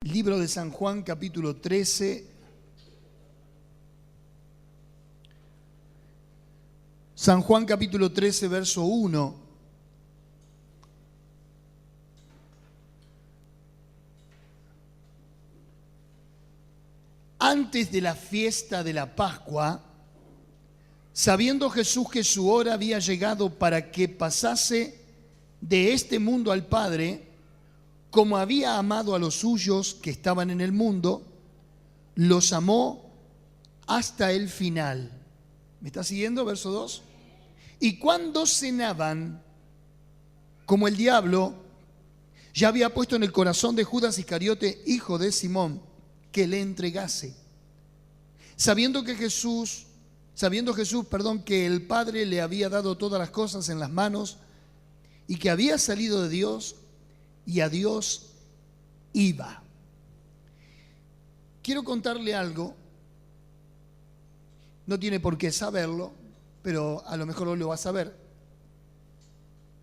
Libro de San Juan, capítulo 13. San Juan, capítulo 13, verso 1. Antes de la fiesta de la Pascua, sabiendo Jesús que su hora había llegado para que pasase de este mundo al Padre, como había amado a los suyos que estaban en el mundo, los amó hasta el final. ¿Me está siguiendo? Verso 2. Y cuando cenaban, como el diablo ya había puesto en el corazón de Judas Iscariote, hijo de Simón, que le entregase. Sabiendo Jesús, que el Padre le había dado todas las cosas en las manos y que había salido de Dios y a Dios iba. Quiero contarle algo, no tiene por qué saberlo, pero a lo mejor hoy lo va a saber.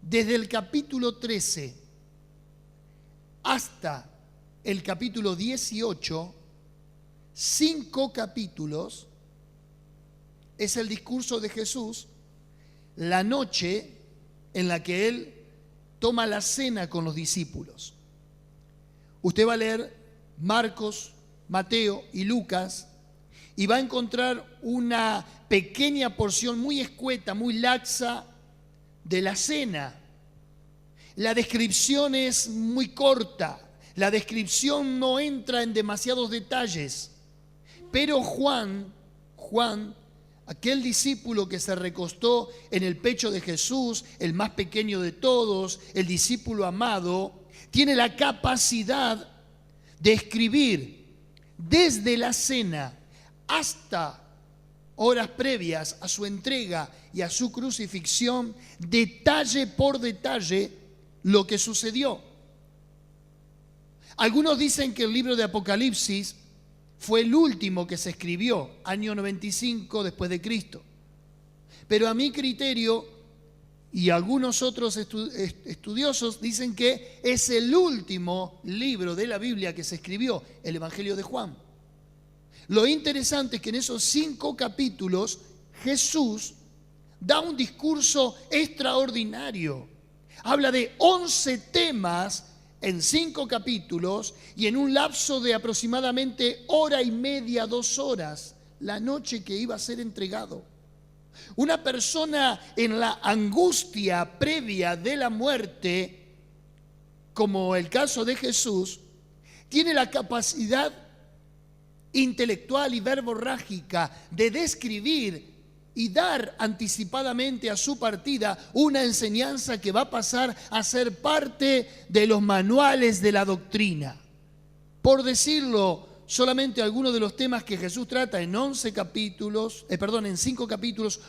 Desde el capítulo 13 hasta el capítulo 18, 5 capítulos, es el discurso de Jesús, la noche en la que Él toma la cena con los discípulos. Usted va a leer Marcos, Mateo y Lucas y va a encontrar una pequeña porción muy escueta, muy laxa de la cena. La descripción es muy corta, la descripción no entra en demasiados detalles, pero Juan, aquel discípulo que se recostó en el pecho de Jesús, el más pequeño de todos, el discípulo amado, tiene la capacidad de escribir desde la cena hasta horas previas a su entrega y a su crucifixión, detalle por detalle, lo que sucedió. Algunos dicen que el libro de Apocalipsis fue el último que se escribió, año 95 después de Cristo. Pero a mi criterio, y algunos otros estudiosos dicen que es el último libro de la Biblia que se escribió, el Evangelio de Juan. Lo interesante es que en esos 5 capítulos Jesús da un discurso extraordinario. Habla de 11 temas en 5 capítulos y en un lapso de aproximadamente hora y media, 2 horas, la noche que iba a ser entregado. Una persona en la angustia previa de la muerte, como el caso de Jesús, tiene la capacidad intelectual y verborrágica de describir y dar anticipadamente a su partida una enseñanza que va a pasar a ser parte de los manuales de la doctrina. Por decirlo, solamente algunos de los temas que Jesús trata en 5 capítulos,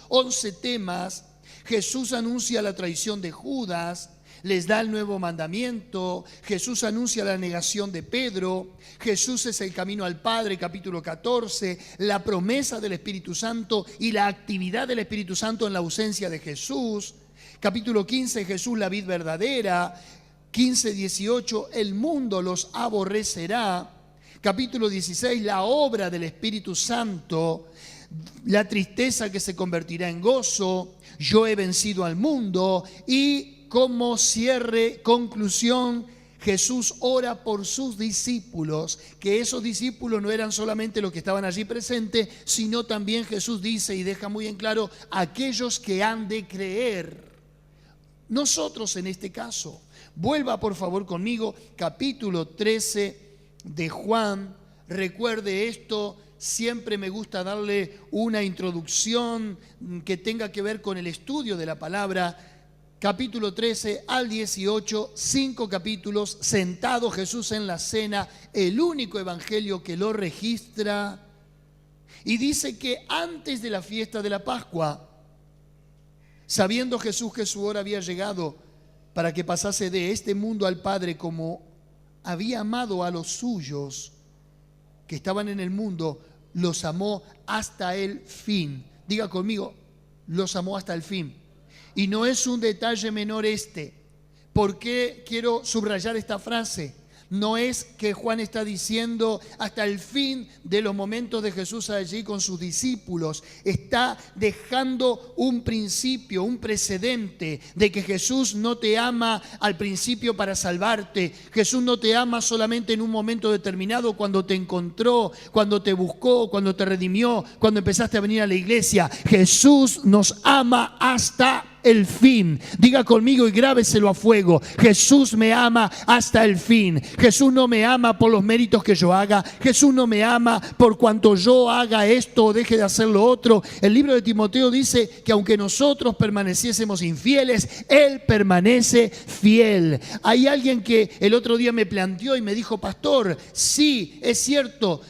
11 temas. Jesús anuncia la traición de Judas, les da el nuevo mandamiento, Jesús anuncia la negación de Pedro, Jesús es el camino al Padre, capítulo 14, la promesa del Espíritu Santo y la actividad del Espíritu Santo en la ausencia de Jesús, capítulo 15, Jesús la vid verdadera, 15, 18, el mundo los aborrecerá, capítulo 16, la obra del Espíritu Santo, la tristeza que se convertirá en gozo, yo he vencido al mundo. Y como cierre, conclusión, Jesús ora por sus discípulos, que esos discípulos no eran solamente los que estaban allí presentes, sino también Jesús dice y deja muy en claro, aquellos que han de creer. Nosotros en este caso, vuelva por favor conmigo, capítulo 13 de Juan. Recuerde esto, siempre me gusta darle una introducción que tenga que ver con el estudio de la palabra. Capítulo 13 al 18, 5 capítulos, sentado Jesús en la cena, el único evangelio que lo registra. Y dice que antes de la fiesta de la Pascua, sabiendo Jesús que su hora había llegado para que pasase de este mundo al Padre, como había amado a los suyos que estaban en el mundo, los amó hasta el fin. Diga conmigo, los amó hasta el fin. Y no es un detalle menor este. ¿Por qué quiero subrayar esta frase? No es que Juan está diciendo hasta el fin de los momentos de Jesús allí con sus discípulos. Está dejando un principio, un precedente de que Jesús no te ama al principio para salvarte. Jesús no te ama solamente en un momento determinado cuando te encontró, cuando te buscó, cuando te redimió, cuando empezaste a venir a la iglesia. Jesús nos ama hasta el fin. Diga conmigo y grábeselo a fuego: Jesús me ama hasta el fin. Jesús no me ama por los méritos que yo haga. Jesús no me ama por cuanto yo haga esto o deje de hacer lo otro. El libro de Timoteo dice que aunque nosotros permaneciésemos infieles, Él permanece fiel. Hay alguien que el otro día me planteó y me dijo: pastor, sí, es cierto,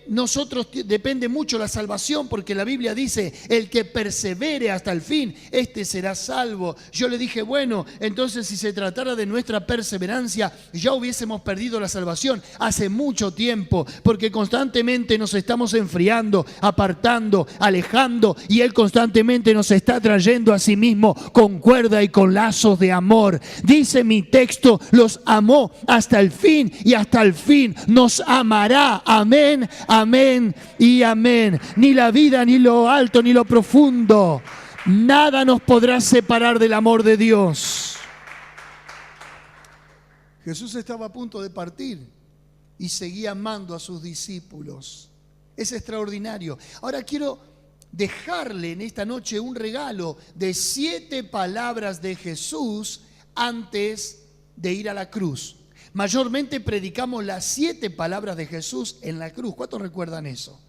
nosotros depende mucho la salvación, porque la Biblia dice: el que persevere hasta el fin, este será salvo. Yo le dije: bueno, entonces si se tratara de nuestra perseverancia, ya hubiésemos perdido la salvación hace mucho tiempo, porque constantemente nos estamos enfriando, apartando, alejando, y Él constantemente nos está trayendo a sí mismo con cuerda y con lazos de amor. Dice mi texto: los amó hasta el fin y hasta el fin nos amará. Amén, amén y amén. Ni la vida, ni lo alto, ni lo profundo, nada nos podrá separar del amor de Dios. Jesús estaba a punto de partir y seguía amando a sus discípulos. Es extraordinario. Ahora quiero dejarle en esta noche un regalo de 7 palabras de Jesús antes de ir a la cruz. Mayormente predicamos las 7 palabras de Jesús en la cruz. ¿Cuántos recuerdan eso?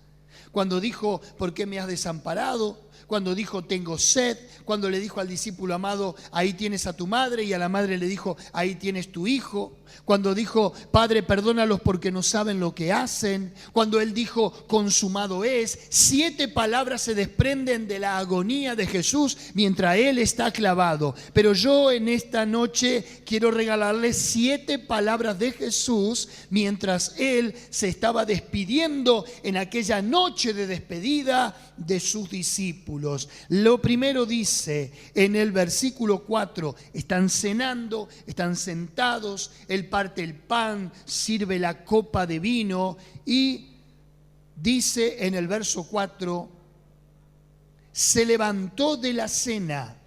Cuando dijo: ¿por qué me has desamparado? Cuando dijo: tengo sed. Cuando le dijo al discípulo amado: ahí tienes a tu madre. Y a la madre le dijo: ahí tienes tu hijo. Cuando dijo: Padre, perdónalos porque no saben lo que hacen. Cuando Él dijo: consumado es. 7 palabras se desprenden de la agonía de Jesús mientras Él está clavado. Pero yo en esta noche quiero regalarles 7 palabras de Jesús mientras Él se estaba despidiendo en aquella noche de despedida de sus discípulos. Lo primero dice en el versículo 4: están cenando, están sentados, Él parte el pan, sirve la copa de vino y dice en el verso 4: se levantó de la cena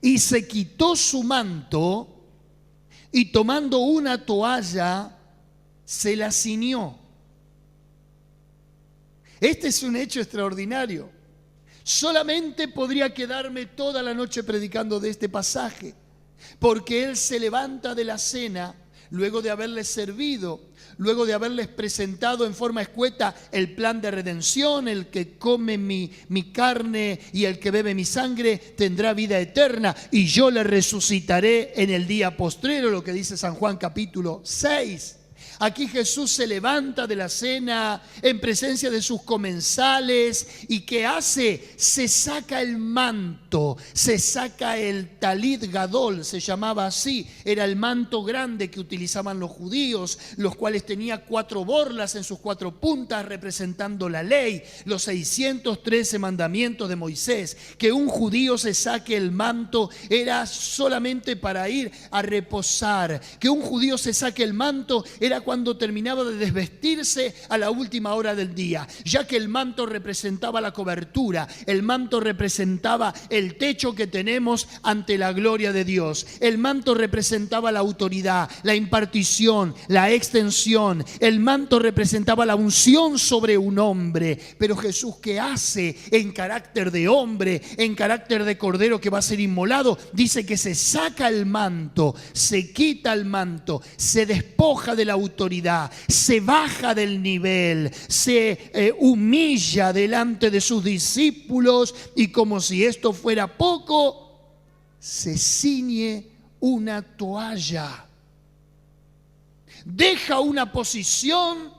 y se quitó su manto y tomando una toalla se la ciñó. Este es un hecho extraordinario. Solamente podría quedarme toda la noche predicando de este pasaje, porque Él se levanta de la cena luego de haberles servido, luego de haberles presentado en forma escueta el plan de redención: el que come mi carne y el que bebe mi sangre tendrá vida eterna, y yo le resucitaré en el día postrero, lo que dice San Juan capítulo 6. Aquí Jesús se levanta de la cena en presencia de sus comensales y ¿qué hace? Se saca el manto, se saca el talit gadol, se llamaba así. Era el manto grande que utilizaban los judíos, los cuales tenía 4 borlas en sus 4 puntas representando la ley, los 613 mandamientos de Moisés. Que un judío se saque el manto era solamente para ir a reposar. Que un judío se saque el manto era cuando terminaba de desvestirse a la última hora del día, ya que el manto representaba la cobertura, el manto representaba el techo que tenemos ante la gloria de Dios, el manto representaba la autoridad, la impartición, la extensión, el manto representaba la unción sobre un hombre. Pero Jesús, ¿qué hace en carácter de hombre, en carácter de cordero que va a ser inmolado? Dice que se saca el manto, se quita el manto, se despoja de la autoridad, se baja del nivel, se humilla delante de sus discípulos y como si esto fuera poco, se ciñe una toalla. Deja una posición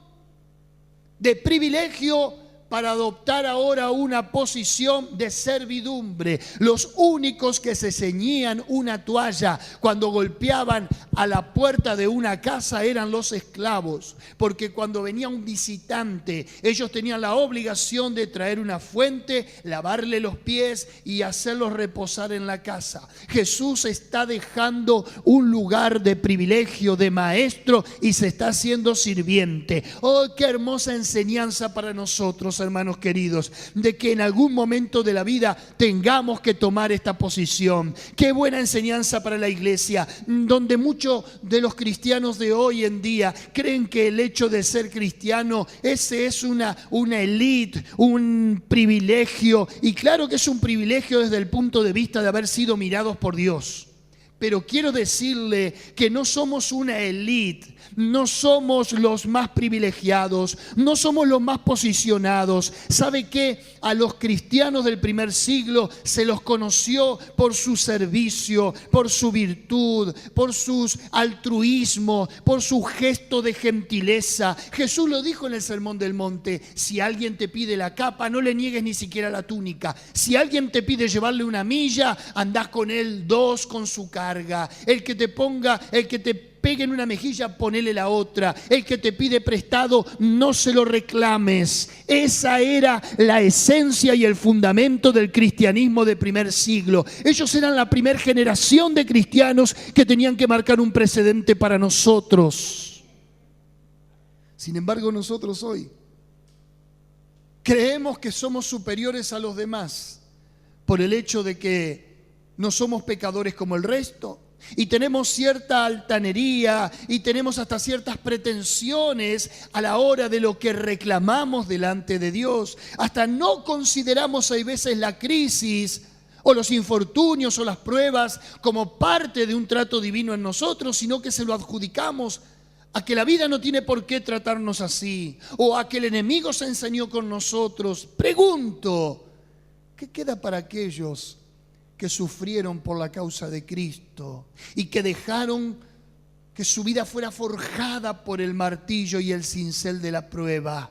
de privilegio para adoptar ahora una posición de servidumbre. Los únicos que se ceñían una toalla cuando golpeaban a la puerta de una casa eran los esclavos, porque cuando venía un visitante, ellos tenían la obligación de traer una fuente, lavarle los pies y hacerlos reposar en la casa. Jesús está dejando un lugar de privilegio, de maestro, y se está haciendo sirviente. Oh, qué hermosa enseñanza para nosotros, hermanos queridos, de que en algún momento de la vida tengamos que tomar esta posición. Qué buena enseñanza para la iglesia, donde muchos de los cristianos de hoy en día creen que el hecho de ser cristiano, ese es una élite, un privilegio. Y claro que es un privilegio desde el punto de vista de haber sido mirados por Dios. Pero quiero decirle que no somos una élite, no somos los más privilegiados, no somos los más posicionados. ¿Sabe qué? A los cristianos del primer siglo se los conoció por su servicio, por su virtud, por su altruismo, por su gesto de gentileza. Jesús lo dijo en el Sermón del Monte: si alguien te pide la capa, no le niegues ni siquiera la túnica. Si alguien te pide llevarle una milla, andás con él 2 con su carga. El que te pegue en una mejilla, ponele la otra. El que te pide prestado, no se lo reclames. Esa era la esencia y el fundamento del cristianismo de primer siglo. Ellos eran la primera generación de cristianos que tenían que marcar un precedente para nosotros. Sin embargo, nosotros hoy creemos que somos superiores a los demás por el hecho de que no somos pecadores como el resto. Y tenemos cierta altanería y tenemos hasta ciertas pretensiones a la hora de lo que reclamamos delante de Dios. Hasta no consideramos hay veces la crisis o los infortunios o las pruebas como parte de un trato divino en nosotros, sino que se lo adjudicamos a que la vida no tiene por qué tratarnos así, o a que el enemigo se ensañó con nosotros. Pregunto, ¿qué queda para aquellos que sufrieron por la causa de Cristo y que dejaron que su vida fuera forjada por el martillo y el cincel de la prueba?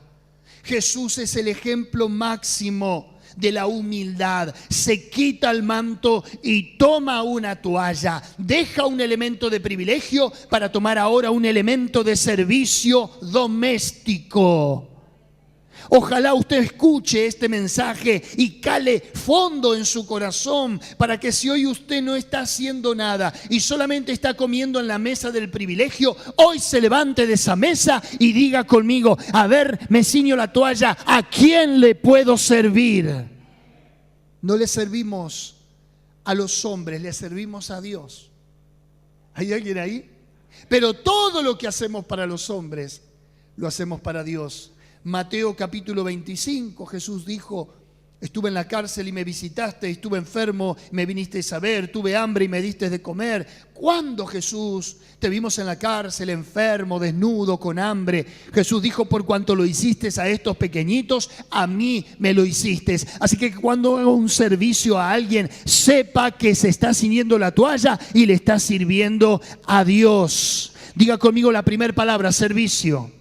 Jesús es el ejemplo máximo de la humildad. Se quita el manto y toma una toalla. Deja un elemento de privilegio para tomar ahora un elemento de servicio doméstico. Ojalá usted escuche este mensaje y cale fondo en su corazón, para que si hoy usted no está haciendo nada y solamente está comiendo en la mesa del privilegio, hoy se levante de esa mesa y diga conmigo: a ver, me ciño la toalla, ¿a quién le puedo servir? No le servimos a los hombres, le servimos a Dios. ¿Hay alguien ahí? Pero todo lo que hacemos para los hombres, lo hacemos para Dios. Mateo capítulo 25, Jesús dijo: estuve en la cárcel y me visitaste, estuve enfermo, me vinisteis a ver, tuve hambre y me disteis de comer. ¿Cuándo, Jesús, te vimos en la cárcel, enfermo, desnudo, con hambre? Jesús dijo: por cuanto lo hiciste a estos pequeñitos, a mí me lo hiciste. Así que cuando haga un servicio a alguien, sepa que se está ciñendo la toalla y le está sirviendo a Dios. Diga conmigo la primera palabra: servicio.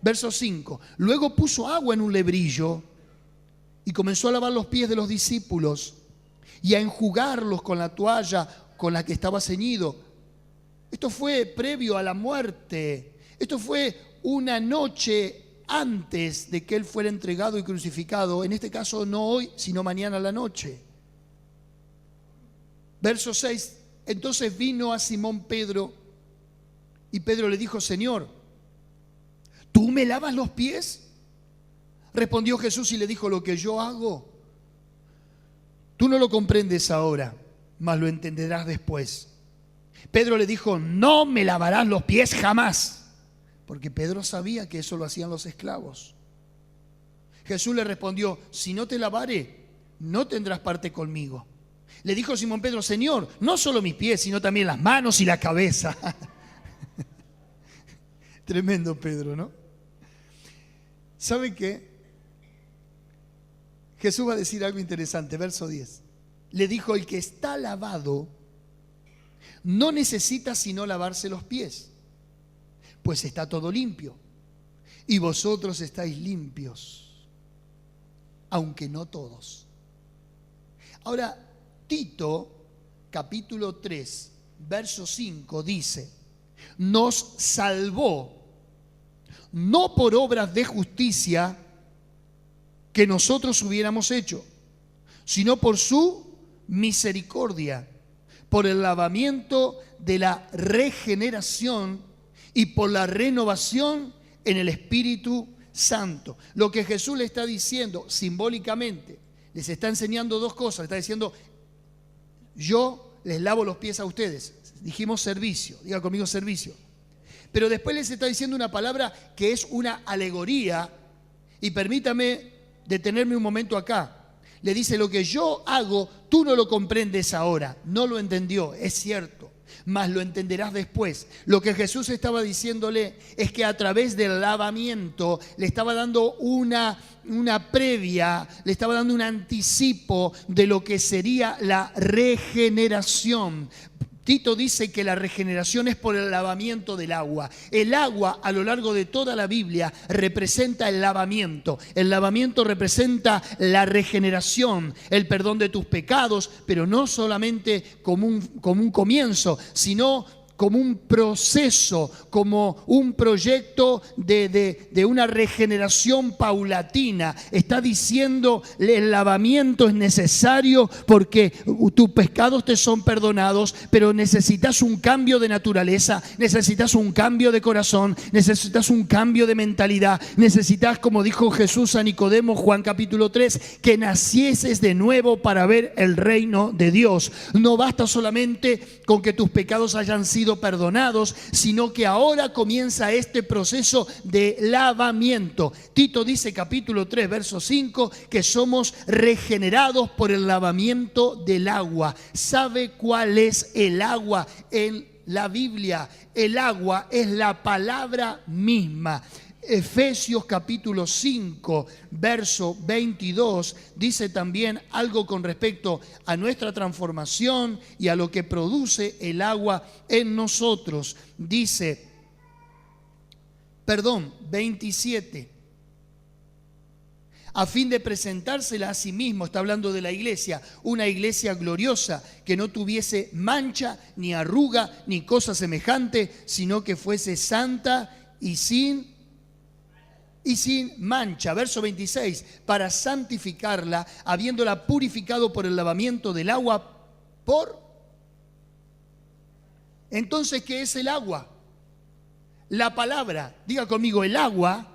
Verso 5. Luego puso agua en un lebrillo y comenzó a lavar los pies de los discípulos y a enjugarlos con la toalla con la que estaba ceñido. Esto fue previo a la muerte. Esto fue una noche antes de que él fuera entregado y crucificado. En este caso no hoy, sino mañana a la noche. Verso 6. Entonces vino a Simón Pedro y Pedro le dijo: Señor, ¿tú me lavas los pies? Respondió Jesús y le dijo: lo que yo hago, tú no lo comprendes ahora, mas lo entenderás después. Pedro le dijo: no me lavarás los pies jamás, porque Pedro sabía que eso lo hacían los esclavos. Jesús le respondió: si no te lavare, no tendrás parte conmigo. Le dijo Simón Pedro: Señor, no solo mis pies, sino también las manos y la cabeza. Tremendo Pedro, ¿no? ¿Sabe qué? Jesús va a decir algo interesante, verso 10. Le dijo: el que está lavado no necesita sino lavarse los pies, pues está todo limpio, y vosotros estáis limpios, aunque no todos. Ahora, Tito, capítulo 3, verso 5, dice: nos salvó, no por obras de justicia que nosotros hubiéramos hecho, sino por su misericordia, por el lavamiento de la regeneración y por la renovación en el Espíritu Santo. Lo que Jesús le está diciendo simbólicamente, les está enseñando dos cosas. Le está diciendo: yo les lavo los pies a ustedes. Dijimos servicio, diga conmigo servicio. Pero después les está diciendo una palabra que es una alegoría, y permítame detenerme un momento acá. Le dice: lo que yo hago, tú no lo comprendes ahora. No lo entendió, es cierto, mas lo entenderás después. Lo que Jesús estaba diciéndole es que a través del lavamiento le estaba dando una previa, le estaba dando un anticipo de lo que sería la regeneración. Tito dice que la regeneración es por el lavamiento del agua. El agua, a lo largo de toda la Biblia, representa el lavamiento. El lavamiento representa la regeneración, el perdón de tus pecados, pero no solamente como un comienzo, sino como un proceso, como un proyecto de una regeneración paulatina. Está diciendo: el lavamiento es necesario porque tus pecados te son perdonados, pero necesitas un cambio de naturaleza, necesitas un cambio de corazón, necesitas un cambio de mentalidad, necesitas, como dijo Jesús a Nicodemo, Juan capítulo 3, que nacieses de nuevo para ver el reino de Dios. No basta solamente con que tus pecados hayan sido perdonados, sino que ahora comienza este proceso de lavamiento. Tito dice, capítulo 3, verso 5, que somos regenerados por el lavamiento del agua. ¿Sabe cuál es el agua en la Biblia? El agua es la palabra misma. Efesios capítulo 5, verso 22, dice también algo con respecto a nuestra transformación y a lo que produce el agua en nosotros. Dice, 27, a fin de presentársela a sí mismo, está hablando de la iglesia, una iglesia gloriosa, que no tuviese mancha, ni arruga, ni cosa semejante, sino que fuese santa y sin mancha. Verso 26, para santificarla, habiéndola purificado por el lavamiento del agua Entonces, ¿qué es el agua? La palabra. Diga conmigo, el agua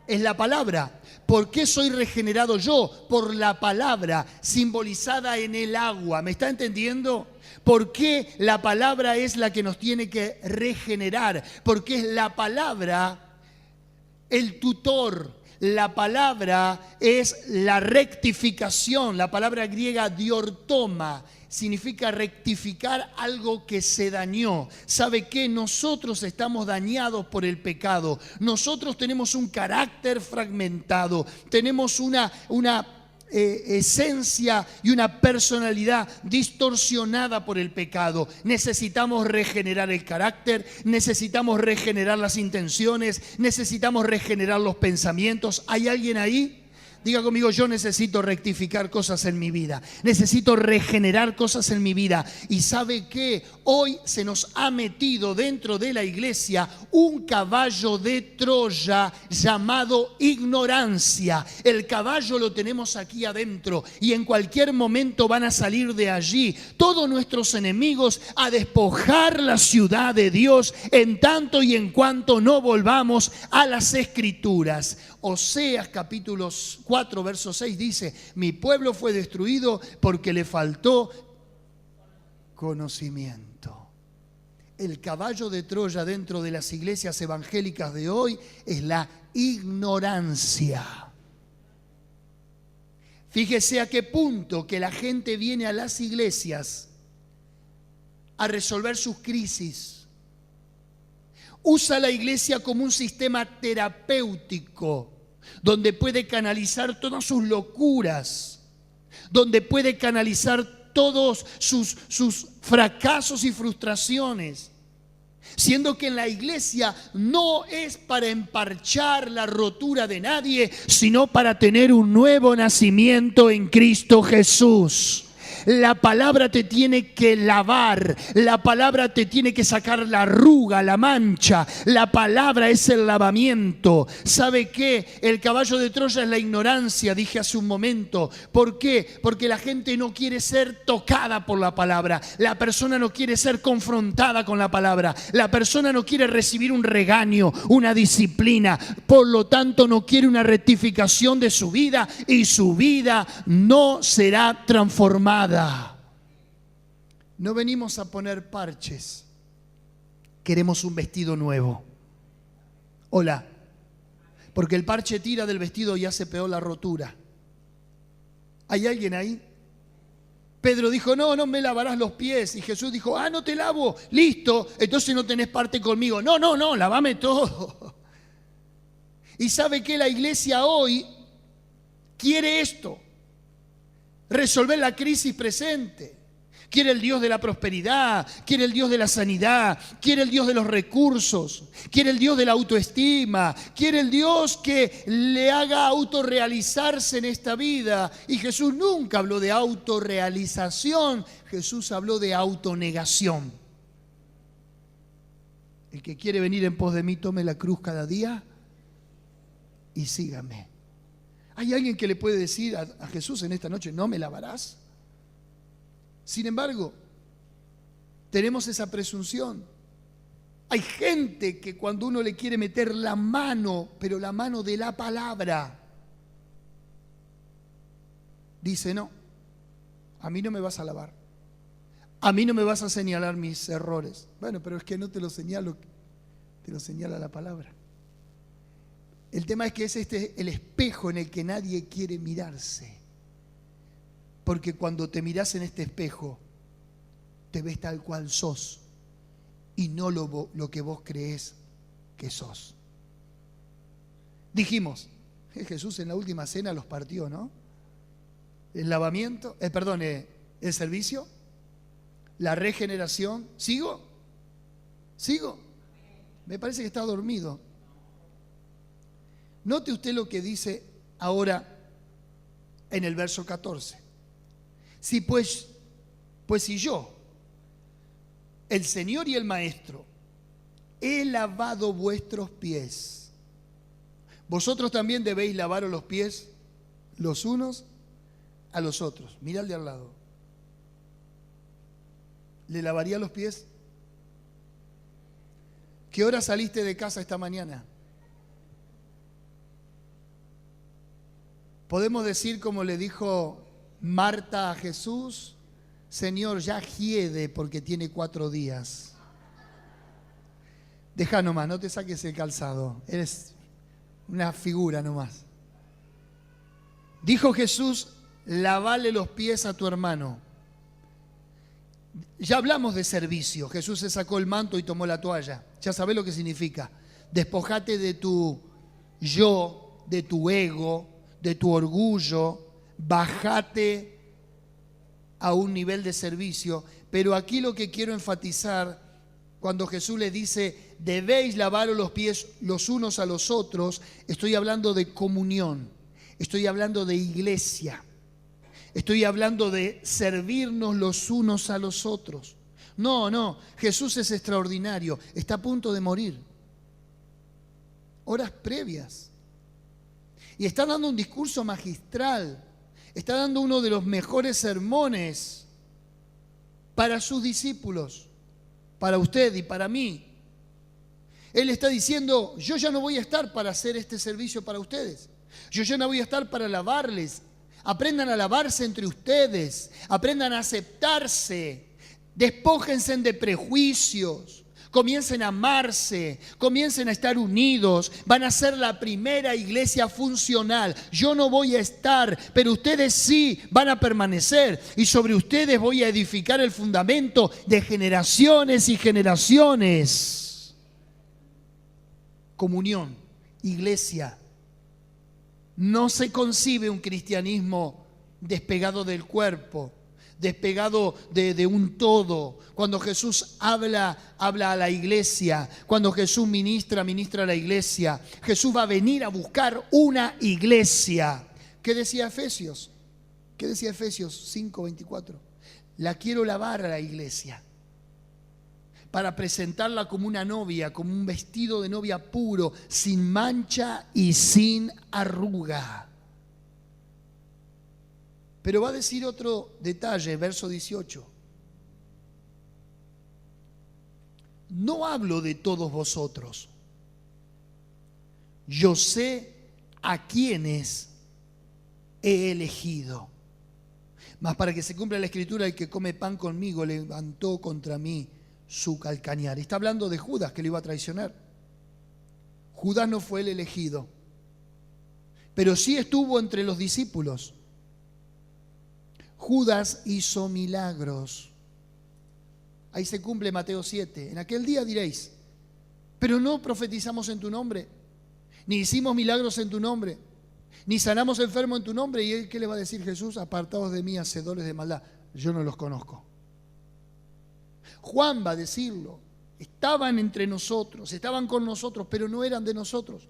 es la palabra. ¿Por qué soy regenerado yo? Por la palabra simbolizada en el agua. ¿Me está entendiendo? ¿Por qué la palabra es la que nos tiene que regenerar? Porque es la palabra el tutor. La palabra es la rectificación. La palabra griega diortoma significa rectificar algo que se dañó. ¿Sabe qué? Nosotros estamos dañados por el pecado. Nosotros tenemos un carácter fragmentado. Tenemos una esencia y una personalidad distorsionada por el pecado. Necesitamos regenerar el carácter, necesitamos regenerar las intenciones, necesitamos regenerar los pensamientos. ¿Hay alguien ahí? Diga conmigo, yo necesito rectificar cosas en mi vida. Necesito regenerar cosas en mi vida. Y ¿sabe qué? Hoy se nos ha metido dentro de la iglesia un caballo de Troya llamado ignorancia. El caballo lo tenemos aquí adentro y en cualquier momento van a salir de allí todos nuestros enemigos a despojar la ciudad de Dios en tanto y en cuanto no volvamos a las Escrituras. Oseas capítulo 4, verso 6 dice, mi pueblo fue destruido porque le faltó conocimiento. El caballo de Troya dentro de las iglesias evangélicas de hoy es la ignorancia. Fíjese a qué punto que la gente viene a las iglesias a resolver sus crisis. Usa la iglesia como un sistema terapéutico donde puede canalizar todas sus locuras, donde puede canalizar todos sus fracasos y frustraciones. Siendo que en la iglesia no es para emparchar la rotura de nadie, sino para tener un nuevo nacimiento en Cristo Jesús. La palabra te tiene que lavar, la palabra te tiene que sacar la arruga, la mancha. La palabra es el lavamiento. ¿Sabe qué? El caballo de Troya es la ignorancia, dije hace un momento. ¿Por qué? Porque la gente no quiere ser tocada por la palabra. La persona no quiere ser confrontada con la palabra. La persona no quiere recibir un regaño, una disciplina. Por lo tanto, no quiere una rectificación de su vida y su vida no será transformada. No venimos a poner parches, queremos un vestido nuevo. Hola, porque el parche tira del vestido y hace peor la rotura. ¿Hay alguien ahí? Pedro dijo, no me lavarás los pies. Y Jesús dijo, no te lavo, listo, entonces no tenés parte conmigo. No, lavame todo. Y sabe que la iglesia hoy quiere esto. Resolver la crisis presente. Quiere el Dios de la prosperidad, quiere el Dios de la sanidad, quiere el Dios de los recursos, quiere el Dios de la autoestima, quiere el Dios que le haga autorrealizarse en esta vida. Y Jesús nunca habló de autorrealización, Jesús habló de autonegación. El que quiere venir en pos de mí, tome la cruz cada día y sígame. ¿Hay alguien que le puede decir a Jesús en esta noche, no me lavarás? Sin embargo, tenemos esa presunción. Hay gente que cuando uno le quiere meter la mano, pero la mano de la palabra, dice, no, a mí no me vas a lavar. A mí no me vas a señalar mis errores. Bueno, pero es que no te lo señalo, te lo señala la palabra. El tema es que es el espejo en el que nadie quiere mirarse. Porque cuando te mirás en este espejo, te ves tal cual sos y no lo que vos creés que sos. Dijimos, Jesús en la última cena los partió, ¿no? El lavamiento, el servicio, la regeneración. ¿Sigo? Me parece que está dormido. Note usted lo que dice ahora en el verso 14. Si pues si yo, el Señor y el Maestro, he lavado vuestros pies, vosotros también debéis lavaros los pies los unos a los otros. Mira al de al lado. ¿Le lavaría los pies? ¿Qué hora saliste de casa esta mañana? Podemos decir como le dijo Marta a Jesús, Señor, ya hiede porque tiene 4 días. Deja nomás, no te saques el calzado, eres una figura nomás. Dijo Jesús, lavale los pies a tu hermano. Ya hablamos de servicio, Jesús se sacó el manto y tomó la toalla. Ya sabés lo que significa. Despojate de tu yo, de tu ego, de tu orgullo, bájate a un nivel de servicio. Pero aquí lo que quiero enfatizar, cuando Jesús le dice, debéis lavaros los pies los unos a los otros, estoy hablando de comunión, estoy hablando de iglesia, estoy hablando de servirnos los unos a los otros. No, Jesús es extraordinario, está a punto de morir. Horas previas. Y está dando un discurso magistral, está dando uno de los mejores sermones para sus discípulos, para usted y para mí. Él está diciendo, yo ya no voy a estar para hacer este servicio para ustedes. Yo ya no voy a estar para lavarles. Aprendan a lavarse entre ustedes, aprendan a aceptarse, despójense de prejuicios. Comiencen a amarse, comiencen a estar unidos, van a ser la primera iglesia funcional. Yo no voy a estar, pero ustedes sí van a permanecer y sobre ustedes voy a edificar el fundamento de generaciones y generaciones. Comunión, iglesia. No se concibe un cristianismo despegado del cuerpo. despegado de un todo. Cuando Jesús habla a la iglesia. Cuando Jesús ministra a la iglesia. Jesús va a venir a buscar una iglesia. ¿Qué decía Efesios? ¿Qué decía Efesios 5:24? La quiero lavar a la iglesia para presentarla como una novia, como un vestido de novia puro, sin mancha y sin arruga. Pero va a decir otro detalle, verso 18. No hablo de todos vosotros. Yo sé a quiénes he elegido. Mas para que se cumpla la escritura, el que come pan conmigo levantó contra mí su calcañar. Está hablando de Judas, que lo iba a traicionar. Judas no fue el elegido, pero sí estuvo entre los discípulos. Judas hizo milagros. Ahí se cumple Mateo 7. En aquel día diréis, pero no profetizamos en tu nombre, ni hicimos milagros en tu nombre, ni sanamos enfermos en tu nombre. ¿Y él qué le va a decir Jesús? Apartaos de mí, hacedores de maldad, yo no los conozco. Juan va a decirlo, estaban entre nosotros, estaban con nosotros, pero no eran de nosotros,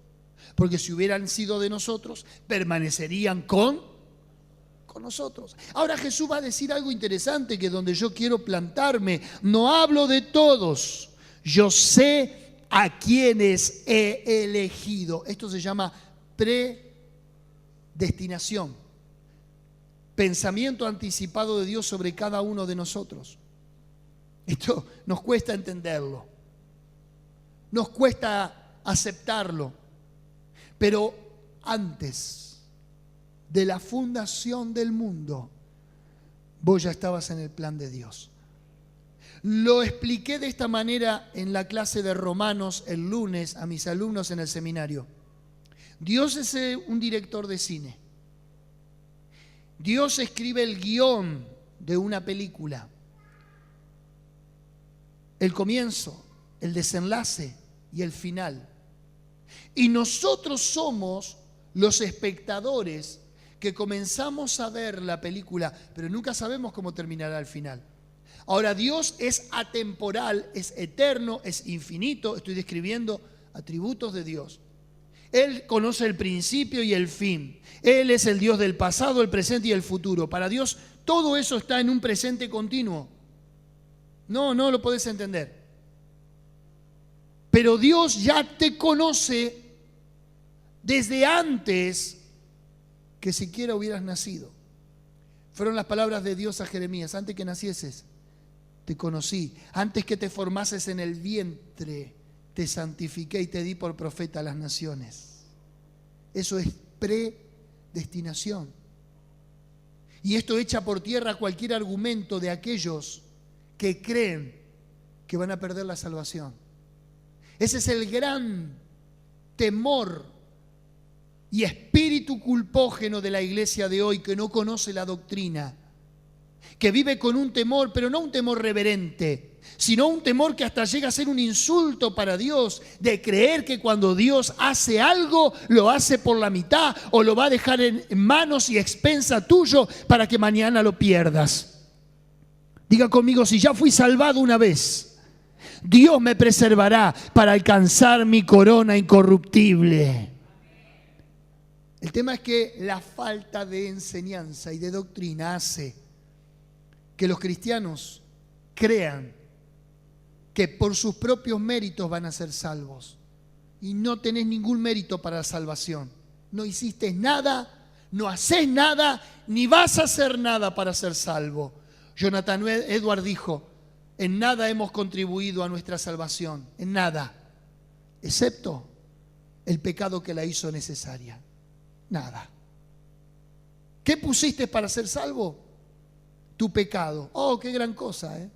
porque si hubieran sido de nosotros, permanecerían con nosotros. Ahora Jesús va a decir algo interesante, que donde yo quiero plantarme, no hablo de todos, yo sé a quienes he elegido. Esto se llama predestinación, pensamiento anticipado de Dios sobre cada uno de nosotros. Esto nos cuesta entenderlo, nos cuesta aceptarlo, pero antes de la fundación del mundo, vos ya estabas en el plan de Dios. Lo expliqué de esta manera en la clase de Romanos el lunes a mis alumnos en el seminario. Dios es un director de cine. Dios escribe el guión de una película. El comienzo, el desenlace y el final. Y nosotros somos los espectadores que comenzamos a ver la película, pero nunca sabemos cómo terminará el final. Ahora, Dios es atemporal, es eterno, es infinito. Estoy describiendo atributos de Dios. Él conoce el principio y el fin. Él es el Dios del pasado, el presente y el futuro. Para Dios todo eso está en un presente continuo. No lo podés entender. Pero Dios ya te conoce desde antes que siquiera hubieras nacido. Fueron las palabras de Dios a Jeremías: antes que nacieses, te conocí. Antes que te formases en el vientre, te santifiqué y te di por profeta a las naciones. Eso es predestinación. Y esto echa por tierra cualquier argumento de aquellos que creen que van a perder la salvación. Ese es el gran temor y espíritu culpógeno de la iglesia de hoy, que no conoce la doctrina, que vive con un temor, pero no un temor reverente, sino un temor que hasta llega a ser un insulto para Dios, de creer que cuando Dios hace algo, lo hace por la mitad o lo va a dejar en manos y expensa tuyo para que mañana lo pierdas. Diga conmigo: si ya fui salvado una vez, Dios me preservará para alcanzar mi corona incorruptible. El tema es que la falta de enseñanza y de doctrina hace que los cristianos crean que por sus propios méritos van a ser salvos. Y no tenés ningún mérito para la salvación. No hiciste nada, no haces nada, ni vas a hacer nada para ser salvo. Jonathan Edwards dijo: en nada hemos contribuido a nuestra salvación, en nada, excepto el pecado que la hizo necesaria. Nada. ¿Qué pusiste para ser salvo? Tu pecado. Oh, qué gran cosa, ¿eh?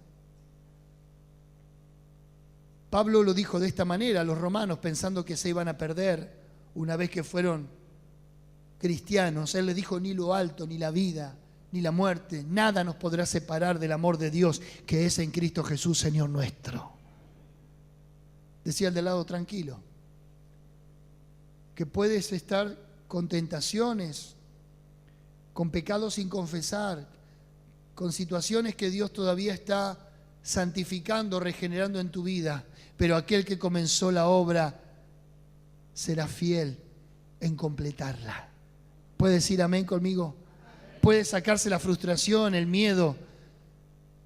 Pablo lo dijo de esta manera a los romanos, pensando que se iban a perder una vez que fueron cristianos. Él les dijo: ni lo alto, ni la vida, ni la muerte, nada nos podrá separar del amor de Dios que es en Cristo Jesús, Señor nuestro. Decía el de lado: tranquilo, que puedes estar con tentaciones, con pecados sin confesar, con situaciones que Dios todavía está santificando, regenerando en tu vida, pero aquel que comenzó la obra será fiel en completarla. ¿Puede decir amén conmigo? Puede sacarse la frustración, el miedo.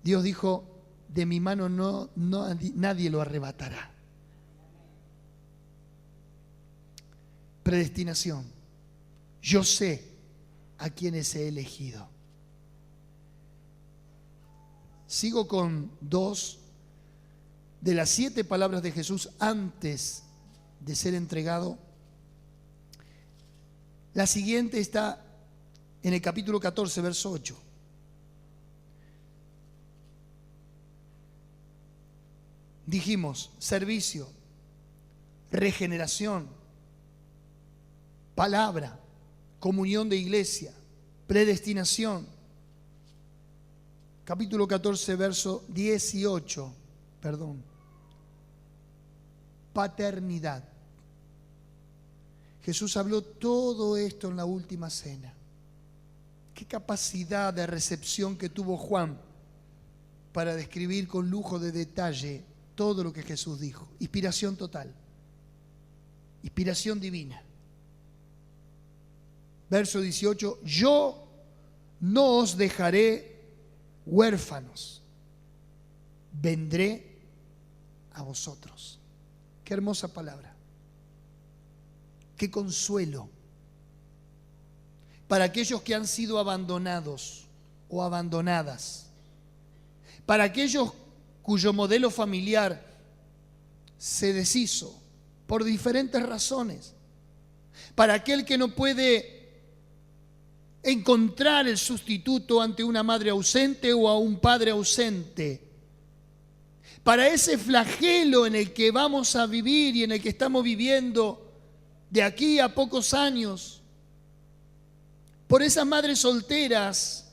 Dios dijo, de mi mano nadie lo arrebatará. Predestinación. Yo sé a quienes he elegido. Sigo con 2 de las 7 palabras de Jesús antes de ser entregado. La siguiente está en el capítulo 14, verso 8. Dijimos, servicio, regeneración, palabra, comunión de iglesia, predestinación. Capítulo 14, verso 18, paternidad. Jesús habló todo esto en la última cena. Qué capacidad de recepción que tuvo Juan para describir con lujo de detalle todo lo que Jesús dijo. Inspiración total. Inspiración divina. Verso 18, yo no os dejaré huérfanos, vendré a vosotros. Qué hermosa palabra. Qué consuelo para aquellos que han sido abandonados o abandonadas, para aquellos cuyo modelo familiar se deshizo por diferentes razones, para aquel que no puede encontrar el sustituto ante una madre ausente o a un padre ausente, para ese flagelo en el que vamos a vivir y en el que estamos viviendo de aquí a pocos años, por esas madres solteras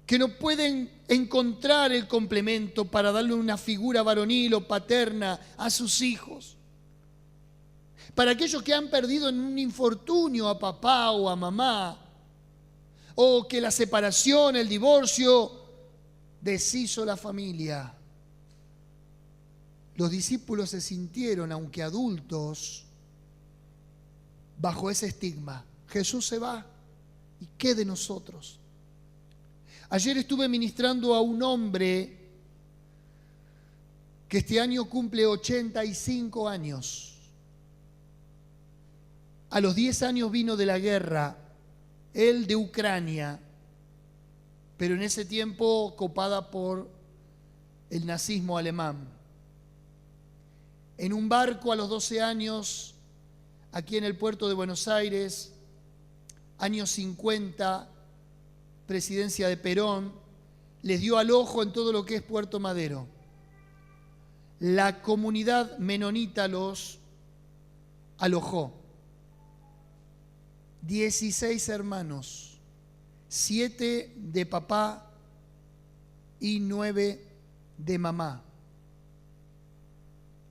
que no pueden encontrar el complemento para darle una figura varonil o paterna a sus hijos, para aquellos que han perdido en un infortunio a papá o a mamá, o que la separación, el divorcio deshizo la familia. Los discípulos se sintieron, aunque adultos, bajo ese estigma. Jesús se va y ¿qué de nosotros? Ayer estuve ministrando a un hombre que este año cumple 85 años. A los 10 años vino de la guerra, él de Ucrania, pero en ese tiempo copada por el nazismo alemán. En un barco a los 12 años, aquí en el puerto de Buenos Aires, años 50, presidencia de Perón, les dio alojo en todo lo que es Puerto Madero. La comunidad menonita los alojó. 16 hermanos, 7 de papá y 9 de mamá.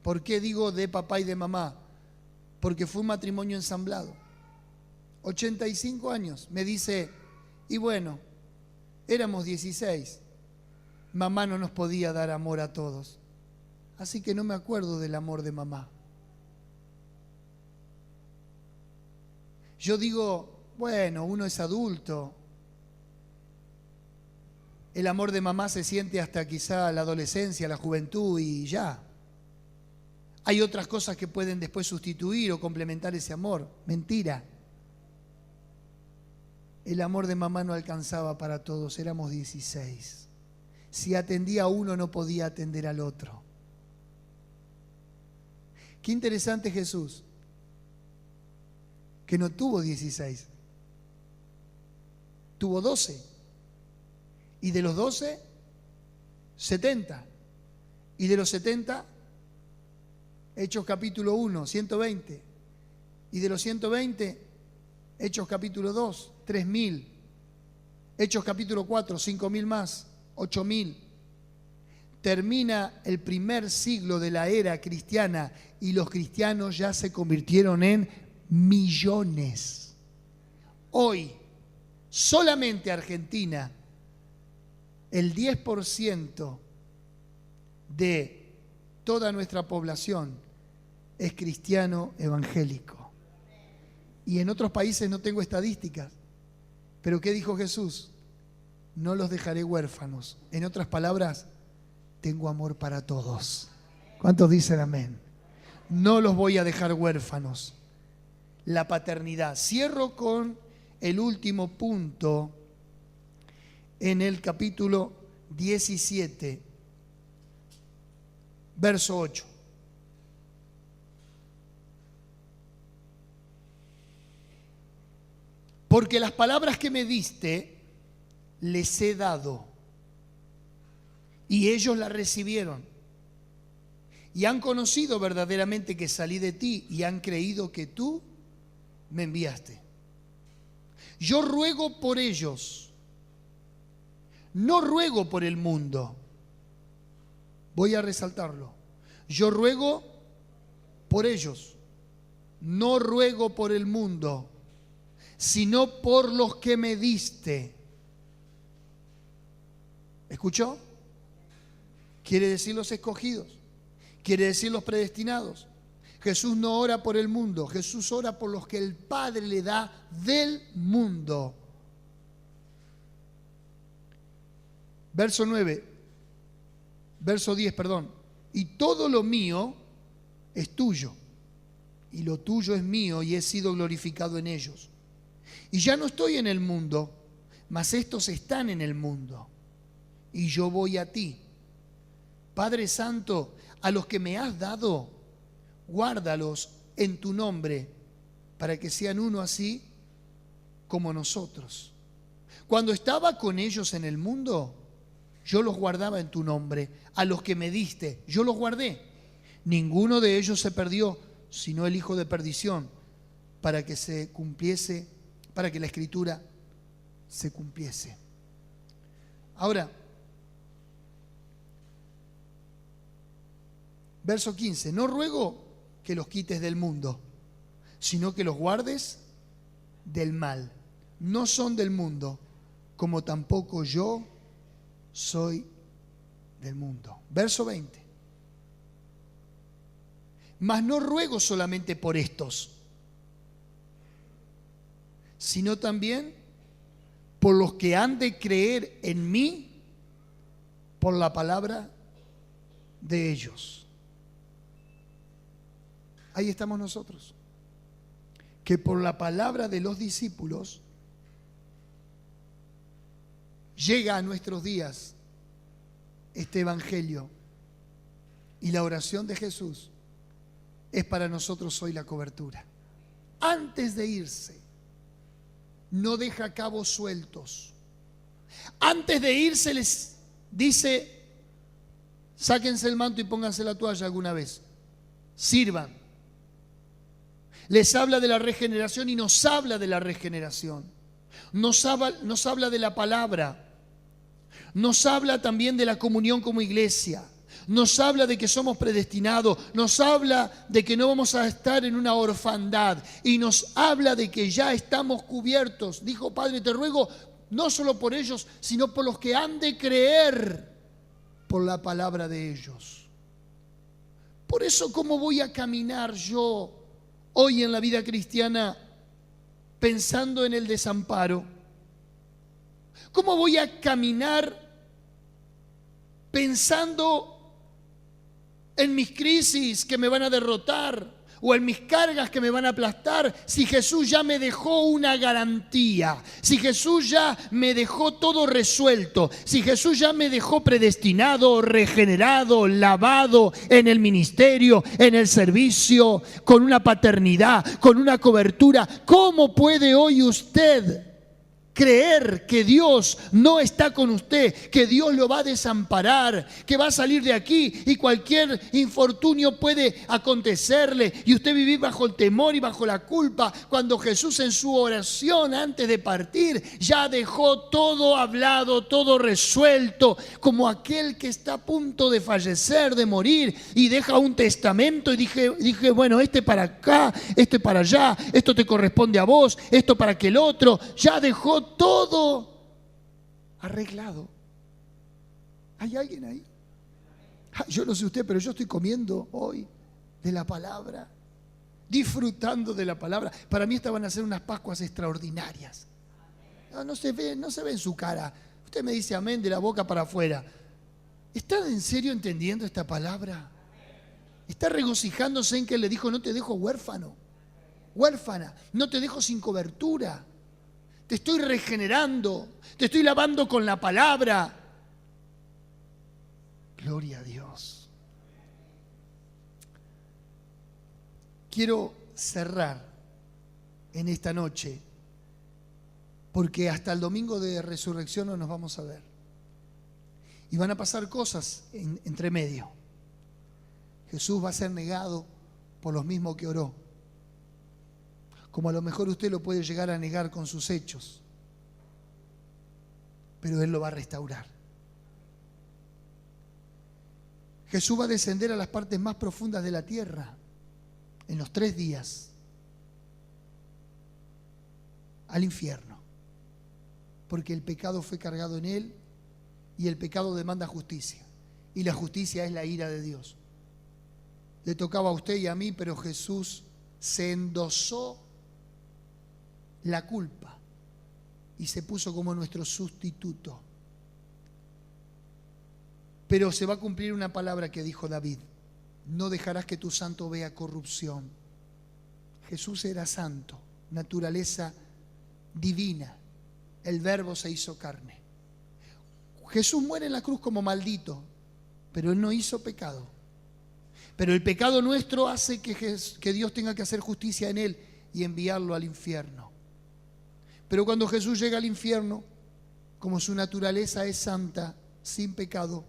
¿Por qué digo de papá y de mamá? Porque fue un matrimonio ensamblado. 85 años. Me dice, y bueno, éramos 16. Mamá no nos podía dar amor a todos. Así que no me acuerdo del amor de mamá. Yo digo, bueno, uno es adulto. El amor de mamá se siente hasta quizá la adolescencia, la juventud y ya. Hay otras cosas que pueden después sustituir o complementar ese amor. Mentira. El amor de mamá no alcanzaba para todos, éramos 16. Si atendía a uno no podía atender al otro. Qué interesante Jesús, que no tuvo 16, tuvo 12. Y de los 12, 70. Y de los 70, Hechos capítulo 1, 120. Y de los 120, Hechos capítulo 2, 3.000. Hechos capítulo 4, 5.000 más, 8.000. Termina el primer siglo de la era cristiana y los cristianos ya se convirtieron en millones. Hoy, solamente Argentina el 10% de toda nuestra población es cristiano evangélico. Y en otros países no tengo estadísticas. Pero ¿qué dijo Jesús? No los dejaré huérfanos. En otras palabras, tengo amor para todos. ¿Cuántos dicen amén? No los voy a dejar huérfanos. La paternidad. Cierro con el último punto en el capítulo 17, verso 8. Porque las palabras que me diste les he dado, y ellos las recibieron, y han conocido verdaderamente que salí de ti, y han creído que tú me enviaste. Yo ruego por ellos, no ruego por el mundo. Voy a resaltarlo. Yo ruego por ellos, no ruego por el mundo, sino por los que me diste. ¿Escuchó? Quiere decir los escogidos, quiere decir los predestinados. Jesús no ora por el mundo, Jesús ora por los que el Padre le da del mundo. Verso 9, verso 10, perdón. Y todo lo mío es tuyo, y lo tuyo es mío, y he sido glorificado en ellos. Y ya no estoy en el mundo, mas estos están en el mundo, y yo voy a ti. Padre Santo, a los que me has dado, guárdalos en tu nombre, para que sean uno así como nosotros. Cuando estaba con ellos en el mundo, yo los guardaba en tu nombre. A los que me diste, yo los guardé. Ninguno de ellos se perdió, sino el hijo de perdición, para que se cumpliese, para que la escritura se cumpliese. Ahora, verso 15, no ruego que los quites del mundo, sino que los guardes del mal. No son del mundo, como tampoco yo soy del mundo. Verso 20. Mas no ruego solamente por estos, sino también por los que han de creer en mí por la palabra de ellos. Ahí estamos nosotros, que por la palabra de los discípulos llega a nuestros días este evangelio, y la oración de Jesús es para nosotros hoy la cobertura. Antes de irse, no deja cabos sueltos. Antes de irse les dice: sáquense el manto y pónganse la toalla alguna vez, sirvan. Les habla de la regeneración y nos habla de la regeneración. Nos habla de la palabra. Nos habla también de la comunión como iglesia. Nos habla de que somos predestinados. Nos habla de que no vamos a estar en una orfandad. Y nos habla de que ya estamos cubiertos. Dijo: Padre, te ruego no solo por ellos, sino por los que han de creer por la palabra de ellos. Por eso, ¿cómo voy a caminar yo hoy en la vida cristiana pensando en el desamparo? ¿Cómo voy a caminar pensando en mis crisis que me van a derrotar o en mis cargas que me van a aplastar, si Jesús ya me dejó una garantía, si Jesús ya me dejó todo resuelto, si Jesús ya me dejó predestinado, regenerado, lavado en el ministerio, en el servicio, con una paternidad, con una cobertura? ¿Cómo puede hoy usted creer que Dios no está con usted, que Dios lo va a desamparar, que va a salir de aquí y cualquier infortunio puede acontecerle y usted vivir bajo el temor y bajo la culpa, cuando Jesús en su oración antes de partir ya dejó todo hablado, todo resuelto, como aquel que está a punto de fallecer, de morir, y deja un testamento y dije, bueno, este para acá, este para allá, esto te corresponde a vos, esto para aquel otro. Ya dejó todo arreglado. ¿Hay alguien ahí? Yo no sé usted, pero yo estoy comiendo hoy de la palabra, disfrutando de la palabra. Para mí estas van a ser unas Pascuas extraordinarias. No se ve en su cara. Usted me dice amén de la boca para afuera. ¿Está en serio entendiendo esta palabra? ¿Está regocijándose en que le dijo, no te dejo huérfano, huérfana, no te dejo sin cobertura? Te estoy regenerando, te estoy lavando con la palabra. Gloria a Dios. Quiero cerrar en esta noche, porque hasta el domingo de resurrección no nos vamos a ver. Y van a pasar cosas entre medio. Jesús va a ser negado por los mismos que oró. Como a lo mejor usted lo puede llegar a negar con sus hechos. Pero Él lo va a restaurar. Jesús va a descender a las partes más profundas de la tierra en los 3 días al infierno, porque el pecado fue cargado en Él y el pecado demanda justicia, y la justicia es la ira de Dios. Le tocaba a usted y a mí, pero Jesús se endosó la culpa y se puso como nuestro sustituto. Pero se va a cumplir una palabra que dijo David: no dejarás que tu santo vea corrupción. Jesús era santo, naturaleza divina. El Verbo se hizo carne. Jesús muere en la cruz como maldito, pero Él no hizo pecado. Pero el pecado nuestro hace que Dios tenga que hacer justicia en Él y enviarlo al infierno. Pero cuando Jesús llega al infierno, como su naturaleza es santa, sin pecado,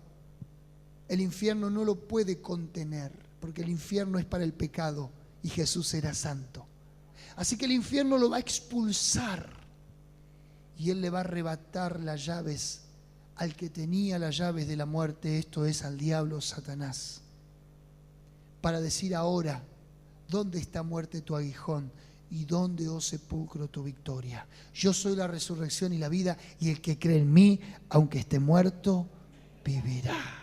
el infierno no lo puede contener, porque el infierno es para el pecado y Jesús era santo. Así que el infierno lo va a expulsar y Él le va a arrebatar las llaves al que tenía las llaves de la muerte, esto es al diablo, Satanás, para decir ahora: ¿dónde está, muerte, tu aguijón? ¿Y dónde, oh sepulcro, tu victoria? Yo soy la resurrección y la vida, y el que cree en mí, aunque esté muerto, vivirá.